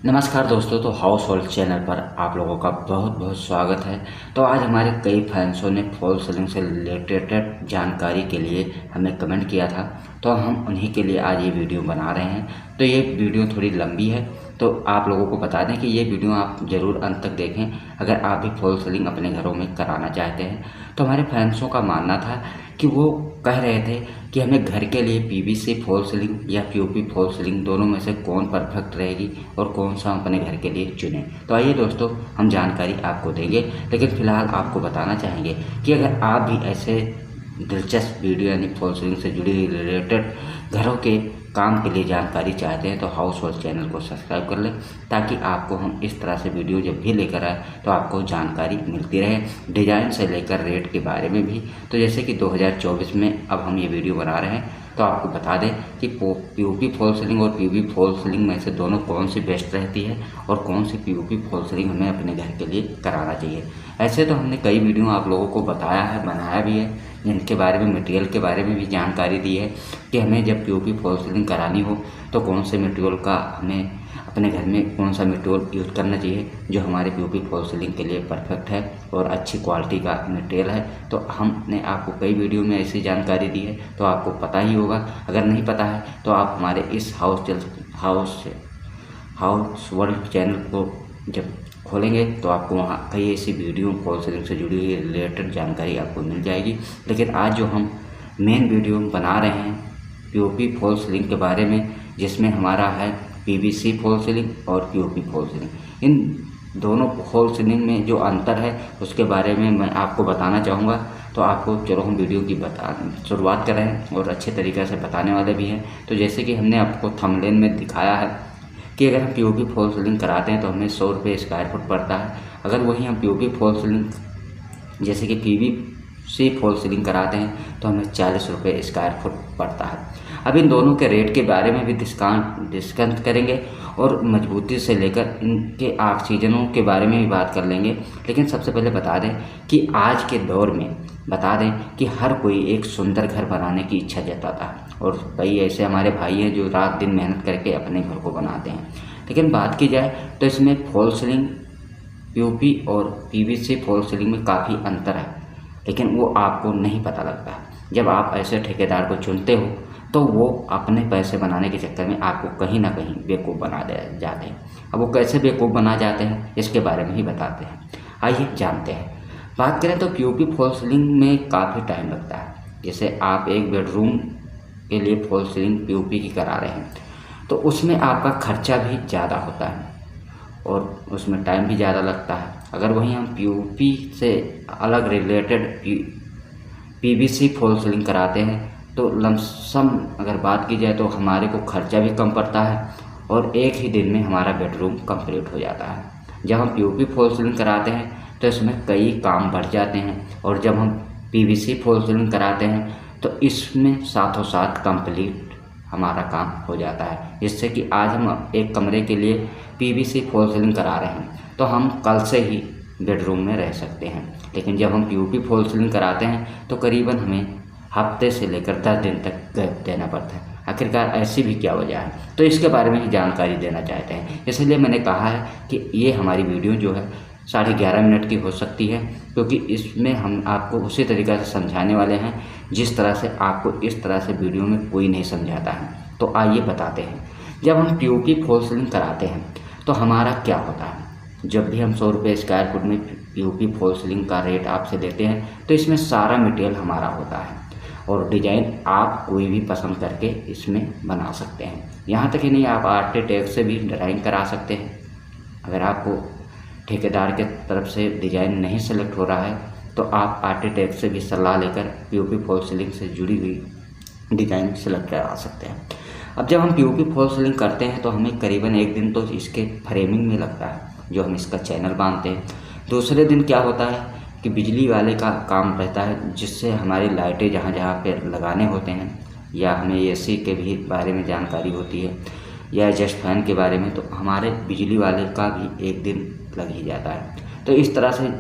नमस्कार दोस्तों, तो हाउस होल्ड चैनल पर आप लोगों का बहुत बहुत स्वागत है। तो आज हमारे कई फैंसों ने फॉल सीलिंग से रिलेटेड जानकारी के लिए हमें कमेंट किया था, तो हम उन्हीं के लिए आज ये वीडियो बना रहे हैं। तो ये वीडियो थोड़ी लंबी है, तो आप लोगों को बता दें कि ये वीडियो आप ज़रूर अंत तक देखें अगर आप भी फॉल सीलिंग अपने घरों में कराना चाहते हैं। तो हमारे फैंसों का मानना था कि वो कह रहे थे कि हमें घर के लिए पीवीसी फॉल सीलिंग या पीओपी फॉल सीलिंग दोनों में से कौन परफेक्ट रहेगी और कौन सा हम अपने घर के लिए चुनें। तो आइए दोस्तों, हम जानकारी आपको देंगे, लेकिन फ़िलहाल आपको बताना चाहेंगे कि अगर आप भी ऐसे दिलचस्प वीडियो यानी फॉल सीलिंग से जुड़ी रिलेटेड घरों के काम के लिए जानकारी चाहते हैं तो हाउस होल्ड चैनल को सब्सक्राइब कर लें, ताकि आपको हम इस तरह से वीडियो जब भी लेकर आए तो आपको जानकारी मिलती रहे, डिज़ाइन से लेकर रेट के बारे में भी। तो जैसे कि 2024 में अब हम ये वीडियो बना रहे हैं, तो आपको बता दें कि पीओपी फॉल सीलिंग और पीवीसी फॉल सीलिंग में से दोनों कौन सी बेस्ट रहती है और कौन सी पीओपी फॉल सीलिंग हमें अपने घर के लिए कराना चाहिए। ऐसे तो हमने कई वीडियो आप लोगों को बताया है, बनाया भी है, जिनके बारे में मटेरियल के बारे में भी जानकारी दी है कि हमें जब पीओपी फॉल सीलिंग करानी हो तो कौन से मटेरियल का हमें अपने घर में कौन सा मटेरियल यूज़ करना चाहिए जो हमारे पीओपी फॉल सीलिंग के लिए परफेक्ट है और अच्छी क्वालिटी का मटेरियल है। तो हमने आपको कई वीडियो में ऐसी जानकारी दी है, तो आपको पता ही होगा। अगर नहीं पता है तो आप हमारे इस हाउस वर्ल्ड चैनल को जब खोलेंगे तो आपको वहाँ कई ऐसी वीडियो फॉल सीलिंग से जुड़ी हुई रिलेटेड जानकारी आपको मिल जाएगी। लेकिन आज जो हम मेन वीडियो बना रहे हैं पीओपी फॉल सीलिंग के बारे में, जिसमें हमारा है पीवीसी फॉल सीलिंग और पीओपी फॉल सीलिंग। इन दोनों फॉल सीलिंग में जो अंतर है उसके बारे में मैं आपको बताना चाहूँगा। तो आपको चलो हम वीडियो की शुरुआत कर रहे हैं और अच्छे तरीके से बताने वाले भी हैं। तो जैसे कि हमने आपको थंबनेल में दिखाया है कि अगर हम पीओपी फॉल सीलिंग कराते हैं तो हमें 100 रुपये स्क्वायर फुट पड़ता है। अगर वही हम पीओपी फॉल सीलिंग जैसे कि पीवीसी फॉल सीलिंग कराते हैं तो हमें 40 रुपये स्क्वायर फुट पड़ता है। अब इन दोनों के रेट के बारे में भी डिस्कस करेंगे और मजबूती से लेकर इनके ऑक्सीजनों के बारे में भी बात कर लेंगे। लेकिन सबसे पहले बता दें कि आज के दौर में कि हर कोई एक सुंदर घर बनाने की इच्छा जताता है और कई ऐसे हमारे भाई हैं जो रात दिन मेहनत करके अपने घर को बनाते हैं। लेकिन बात की जाए तो इसमें फॉल सीलिंग पीओपी और पीवीसी फॉल सीलिंग में काफ़ी अंतर है, लेकिन वो आपको नहीं पता लगता। जब आप ऐसे ठेकेदार को चुनते हो तो वो अपने पैसे बनाने के चक्कर में आपको कहीं ना कहीं बेवकूफ़ बना दे जाते हैं। अब वो कैसे बेवकूफ़ बना जाते हैं इसके बारे में ही बताते हैं, आइए जानते हैं। बात करें तो पीओपी फॉल सीलिंग में काफ़ी टाइम लगता है। जैसे आप एक बेडरूम के लिए फॉल सीलिंग पीओपी की करा रहे हैं तो उसमें आपका खर्चा भी ज़्यादा होता है और उसमें टाइम भी ज़्यादा लगता है। अगर वहीं हम पीओपी से अलग रिलेटेड पीवीसी फॉल सीलिंग कराते हैं तो लमसम अगर बात की जाए तो हमारे को खर्चा भी कम पड़ता है और एक ही दिन में हमारा बेडरूम कंप्लीट हो जाता है। जब हम पीओपी फॉल सीलिंग कराते हैं तो इसमें कई काम बढ़ जाते हैं और जब हम पीवीसी फॉल सीलिंग कराते हैं तो इसमें साथों साथ कंप्लीट हमारा काम हो जाता है। जिससे कि आज हम एक कमरे के लिए पीवीसी फॉल सीलिंग करा रहे हैं तो हम कल से ही बेडरूम में रह सकते हैं, लेकिन जब हम पीओपी फॉल सीलिंग कराते हैं तो करीबन हमें हफ्ते से लेकर 10 दिन तक गैप देना पड़ता है। आखिरकार ऐसी भी क्या वजह है, तो इसके बारे में ही जानकारी देना चाहते हैं। इसलिए मैंने कहा है कि ये हमारी वीडियो जो है 11.5 मिनट की हो सकती है, क्योंकि इसमें हम आपको उसी तरीक़े से समझाने वाले हैं जिस तरह से आपको इस तरह से वीडियो में कोई नहीं समझाता है। तो आइए बताते हैं। जब हम पीओपी फॉल सीलिंग कराते हैं तो हमारा क्या होता है। जब भी हम 100 रुपये स्क्वायर फुट में पीओपी फॉल सीलिंग का रेट आपसे देते हैं तो इसमें सारा मटेरियल हमारा होता है और डिज़ाइन आप कोई भी पसंद करके इसमें बना सकते हैं। यहाँ तक ही नहीं, आप आर्किटेक्ट से भी ड्राइंग करा सकते हैं। अगर आपको ठेकेदार के तरफ से डिज़ाइन नहीं सेलेक्ट हो रहा है तो आप आर्किटेक्ट से भी सलाह लेकर पीओपी फॉल सीलिंग से जुड़ी हुई डिज़ाइन सेलेक्ट करा सकते हैं। अब जब हम पीओपी फॉल सीलिंग करते हैं तो हमें करीबन एक दिन तो इसके फ्रेमिंग में लगता है, जो हम इसका चैनल बांधते हैं। दूसरे दिन क्या होता है कि बिजली वाले का काम रहता है, जिससे हमारी लाइटें जहाँ जहाँ पे लगाने होते हैं, या हमें एसी के भी बारे में जानकारी होती है या एग्जॉस्ट फैन के बारे में, तो हमारे बिजली वाले का भी एक दिन लग ही जाता है। तो इस तरह से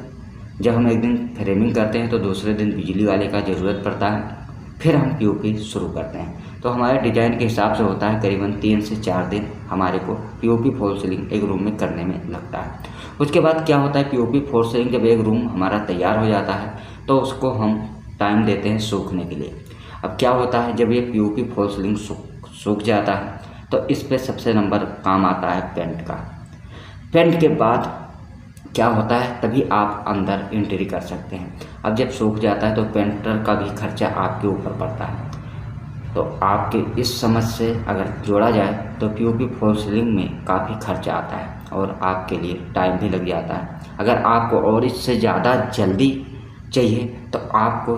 जब हम एक दिन फ्रेमिंग करते हैं तो दूसरे दिन बिजली वाले का ज़रूरत पड़ता है, फिर हम पीओपी शुरू करते हैं। तो हमारे डिज़ाइन के हिसाब से होता है करीबन 3 से 4 दिन हमारे को पीओपी फॉल्स सीलिंग एक रूम में करने में लगता है। उसके बाद क्या होता है, पीओपी फॉल्स सीलिंग जब एक रूम हमारा तैयार हो जाता है तो उसको हम टाइम देते हैं सूखने के लिए। अब क्या होता है, जब ये पीओपी फॉल्स सीलिंग सूख जाता है तो इस पर सबसे नंबर काम आता है पेंट का। पेंट के बाद क्या होता है, तभी आप अंदर एंट्री कर सकते हैं। अब जब सूख जाता है तो पेंटर का भी खर्चा आपके ऊपर पड़ता है। तो आपके इस समझ से अगर जोड़ा जाए तो पीओपी फॉल्स सीलिंग में काफ़ी खर्चा आता है और आपके लिए टाइम भी लग जाता है। अगर आपको और इससे ज़्यादा जल्दी चाहिए तो आपको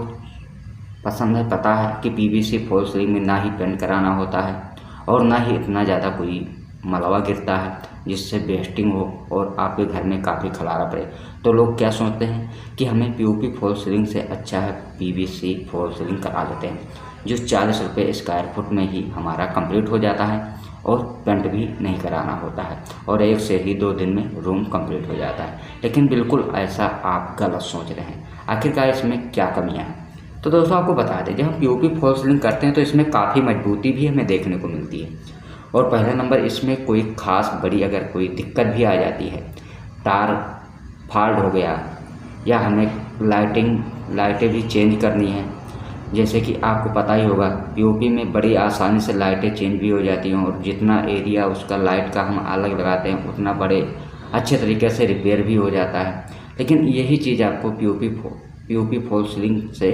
पसंद है, पता है कि पीवीसी फॉल्स सीलिंग में ना ही पेंट कराना होता है और ना ही इतना ज़्यादा कोई मलबा गिरता है जिससे वेस्टिंग हो और आपके घर में काफ़ी खलारा पड़े। तो लोग क्या सोचते हैं कि हमें पीओपी फॉल्स सीलिंग से अच्छा है पीवीसी फॉल्स सीलिंग करा लेते हैं, जो 40 रुपये स्क्वायर फुट में ही हमारा कंप्लीट हो जाता है और पेंट भी नहीं कराना होता है और 1 से ही 2 दिन में रूम कंप्लीट हो जाता है। लेकिन बिल्कुल ऐसा आप गलत सोच रहे हैं। आखिरकार इसमें क्या कमियां हैं? तो दोस्तों आपको बता दें, जब हम पीओपी फॉल्स सीलिंग करते हैं तो इसमें काफ़ी मजबूती भी हमें देखने को मिलती है। और पहला नंबर, इसमें कोई ख़ास बड़ी अगर कोई दिक्कत भी आ जाती है, तार फॉल्ट हो गया या हमें लाइटें भी चेंज करनी है, जैसे कि आपको पता ही होगा पीओपी में बड़ी आसानी से लाइटें चेंज भी हो जाती हैं और जितना एरिया उसका लाइट का हम अलग लगाते हैं उतना बड़े अच्छे तरीके से रिपेयर भी हो जाता है। लेकिन यही चीज़ आपको पीओपी फॉल्स सीलिंग से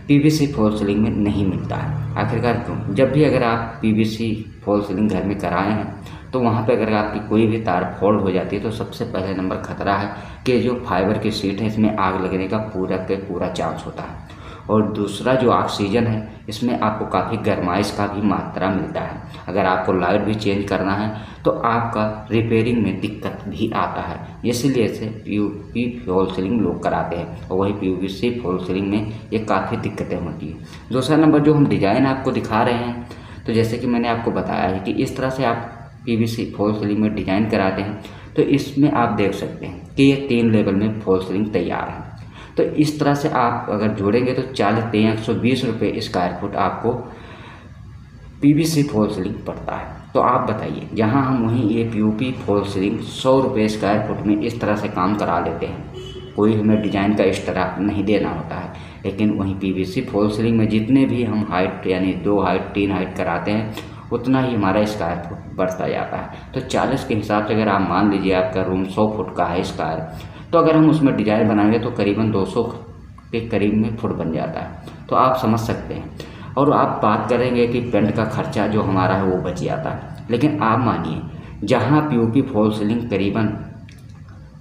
पीवीसी फॉल्स सीलिंग में नहीं मिलता है। आखिरकार क्यों? जब भी अगर आप पीवीसी फॉल्स सीलिंग घर में कराए हैं तो वहाँ पे अगर आपकी कोई भी तार फॉल्ट हो जाती है तो सबसे पहले नंबर खतरा है कि जो फाइबर की शीट है इसमें आग लगने का पूरा चांस होता है। और दूसरा जो ऑक्सीजन है इसमें आपको काफ़ी गर्माइश का भी मात्रा मिलता है। अगर आपको लाइट भी चेंज करना है तो आपका रिपेयरिंग में दिक्कत भी आता है, इसीलिए इसे पीओपी फॉल्स सीलिंग लोग कराते हैं और वही पीवीसी फॉल्स सीलिंग में ये काफ़ी दिक्कतें होती हैं। दूसरा नंबर, जो हम डिज़ाइन आपको दिखा रहे हैं, तो जैसे कि मैंने आपको बताया है कि इस तरह से आप पीवीसी फॉल्स सीलिंग में डिज़ाइन कराते हैं तो इसमें आप देख सकते हैं कि ये 3 लेवल में फॉल्स सीलिंग तैयार है। तो इस तरह से आप अगर जोड़ेंगे तो 120 रुपये स्क्वायर फुट आपको पीवीसी फॉल्स सीलिंग पड़ता है। तो आप बताइए, जहां हम वहीं ये पीओपी फॉल्स सीलिंग 100 रुपये स्क्वायर फुट में इस तरह से काम करा लेते हैं, कोई हमें डिज़ाइन का एक्स्ट्रा नहीं देना होता है। लेकिन वहीं पीवीसी फॉल्स सीलिंग में जितने भी हम हाइट यानी 2 हाइट 3 हाइट कराते हैं उतना ही हमारा स्क्वायर फुट बढ़ता जाता है। तो 40 के हिसाब से अगर आप मान लीजिए आपका रूम 100 फुट का है स्क्वायर, तो अगर हम उसमें डिज़ाइन बनाएंगे तो करीबन 200 के करीब में फुट बन जाता है। तो आप समझ सकते हैं। और आप बात करेंगे कि पेंट का खर्चा जो हमारा है वो बच जाता है। लेकिन आप मानिए, जहाँ पीओपी फॉल्स सीलिंग करीबन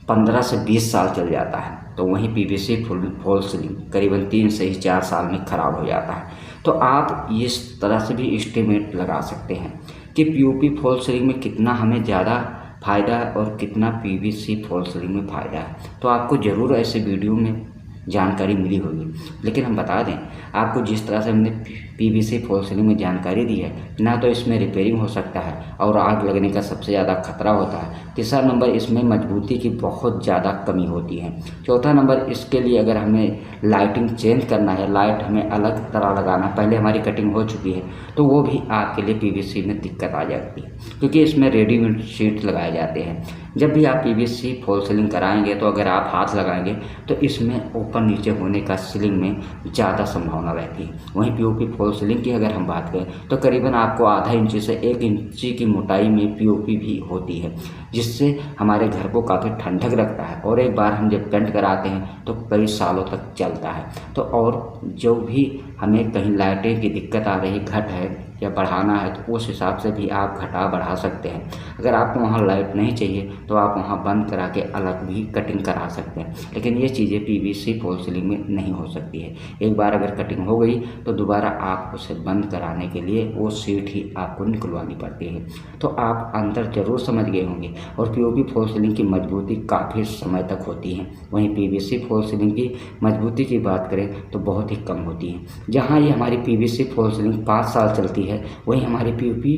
15 से 20 साल चल जाता है तो वहीं पीवीसी फॉल्स सीलिंग करीबन 3 से ही 4 साल में ख़राब हो जाता है। तो आप इस तरह से भी एस्टिमेट लगा सकते हैं कि पीओपी फॉल्स सीलिंग में कितना हमें ज़्यादा फ़ायदा है और कितना पीवीसी फॉल्स सीलिंग में फ़ायदा है। तो आपको ज़रूर ऐसे वीडियो में जानकारी मिली होगी। लेकिन हम बता दें आपको, जिस तरह से हमने पीवीसी फॉल्स सीलिंग में जानकारी दी है, ना तो इसमें रिपेयरिंग हो सकता है और आग लगने का सबसे ज़्यादा खतरा होता है। तीसरा नंबर, इसमें मजबूती की बहुत ज़्यादा कमी होती है। चौथा नंबर, इसके लिए अगर हमें लाइटिंग चेंज करना है, लाइट हमें अलग तरह लगाना, पहले हमारी कटिंग हो चुकी है तो वो भी आपके लिए पीवीसी में दिक्कत आ जाती है, क्योंकि इसमें रेडीमेड शीट लगाए जाते हैं। जब भी आप पीवीसी फॉल्स सीलिंग कराएंगे तो अगर आप हाथ लगाएंगे तो इसमें ऊपर नीचे होने का सीलिंग में ज़्यादा संभावना रहती है। वहीं पीओपी फॉल्स सीलिंग की अगर हम बात करें तो करीबन आपको आधा इंची से 1 इंची की मोटाई में पीओपी भी होती है, जिससे हमारे घर को काफ़ी ठंडक रखता है और एक बार हम जब पेंट कराते हैं तो कई सालों तक चलता है। तो और जो भी हमें कहीं लाइटें की दिक्कत आ रही, घट है या बढ़ाना है, तो उस हिसाब से भी आप घटा बढ़ा सकते हैं। अगर आपको वहाँ लाइट नहीं चाहिए तो आप वहाँ बंद करा के अलग भी कटिंग करा सकते हैं। लेकिन ये चीज़ें पीवीसी फॉल्स सीलिंग में नहीं हो सकती है। एक बार अगर कटिंग हो गई तो दोबारा आप उसे बंद कराने के लिए वो सीट ही आपको निकलवानी पड़ती है। तो आप अंदर ज़रूर समझ गए होंगे। और पीओपी फॉल्स सीलिंग की मजबूती काफ़ी समय तक होती है, वहीं पीवीसी फॉल्स सीलिंग की मजबूती की बात करें तो बहुत ही कम होती है। जहाँ ये हमारी पीवीसी फॉल्स सीलिंग 5 साल चलती है, वहीं हमारी पीओपी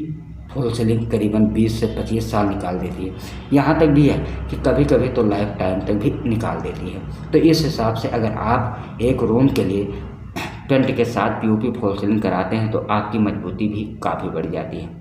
फॉल्स सीलिंग करीबन 20 से 25 साल निकाल देती है। यहाँ तक भी है कि कभी कभी तो लाइफ टाइम तक भी निकाल देती है। तो इस हिसाब से अगर आप एक रूम के लिए टेंट के साथ पीओपी फॉल सीलिंग कराते हैं तो आपकी मजबूती भी काफ़ी बढ़ जाती है।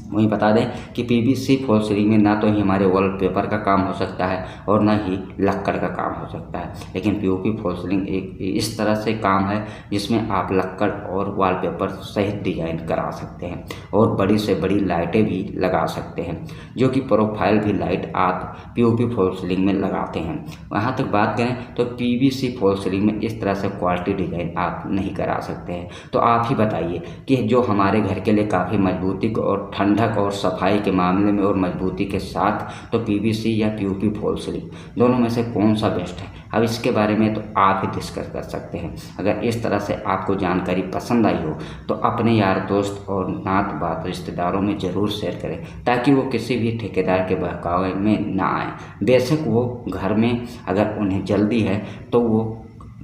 वहीं बता दें कि पीवीसी फॉल सीलिंग में ना तो ही हमारे वॉलपेपर का काम हो सकता है और ना ही लक्कड़ का काम हो सकता है, लेकिन पीओपी फॉल सीलिंग एक इस तरह से काम है जिसमें आप लक्कड़ और वॉलपेपर सहित डिजाइन करा सकते हैं और बड़ी से बड़ी लाइटें भी लगा सकते हैं, जो कि प्रोफाइल भी लाइट आप पीओपी फॉल सीलिंग में लगाते हैं। वहाँ तक बात करें तो पीवीसी फॉल सीलिंग में इस तरह से क्वालिटी डिजाइन आप नहीं करा सकते हैं। तो आप ही बताइए कि जो हमारे घर के लिए काफ़ी मजबूती और ठंडक और सफाई के मामले में और मजबूती के साथ तो पीवीसी या पीओपी फॉल सीलिंग दोनों में से कौन सा बेस्ट है, अब इसके बारे में तो आप ही डिस्कस कर सकते हैं। अगर इस तरह से आपको जानकारी पसंद आई हो तो अपने यार दोस्त और नात बात रिश्तेदारों में ज़रूर शेयर करें, ताकि वो किसी भी ठेकेदार के बहकावे में ना आए। बेशक वो घर में अगर उन्हें जल्दी है तो वो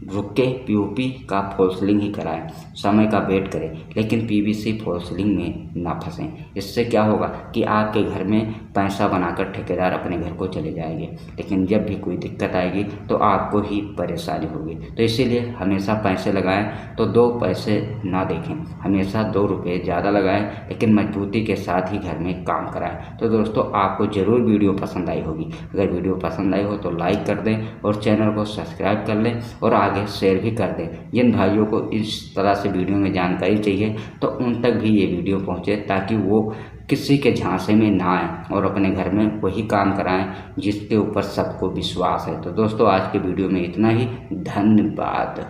रुक के पीओपी का फॉल सीलिंग ही कराएं, समय का वेट करें, लेकिन पीवीसी फॉल सीलिंग में ना फंसें। इससे क्या होगा कि आपके घर में पैसा बनाकर ठेकेदार अपने घर को चले जाएंगे, लेकिन जब भी कोई दिक्कत आएगी तो आपको ही परेशानी होगी। तो इसीलिए हमेशा पैसे लगाएं तो 2 पैसे ना देखें, हमेशा 2 रुपये ज़्यादा लगाएं, लेकिन मजबूती के साथ ही घर में काम कराएं। तो दोस्तों आपको ज़रूर वीडियो पसंद आई होगी। अगर वीडियो पसंद आई हो तो लाइक कर दें और चैनल को सब्सक्राइब कर लें और आगे शेयर भी कर दें। जिन भाइयों को इस तरह से वीडियो में जानकारी चाहिए तो उन तक भी ये वीडियो पहुंचे, ताकि वो किसी के झांसे में ना आए और अपने घर में वही काम कराएं जिसके ऊपर सबको विश्वास है। तो दोस्तों आज के वीडियो में इतना ही। धन्यवाद।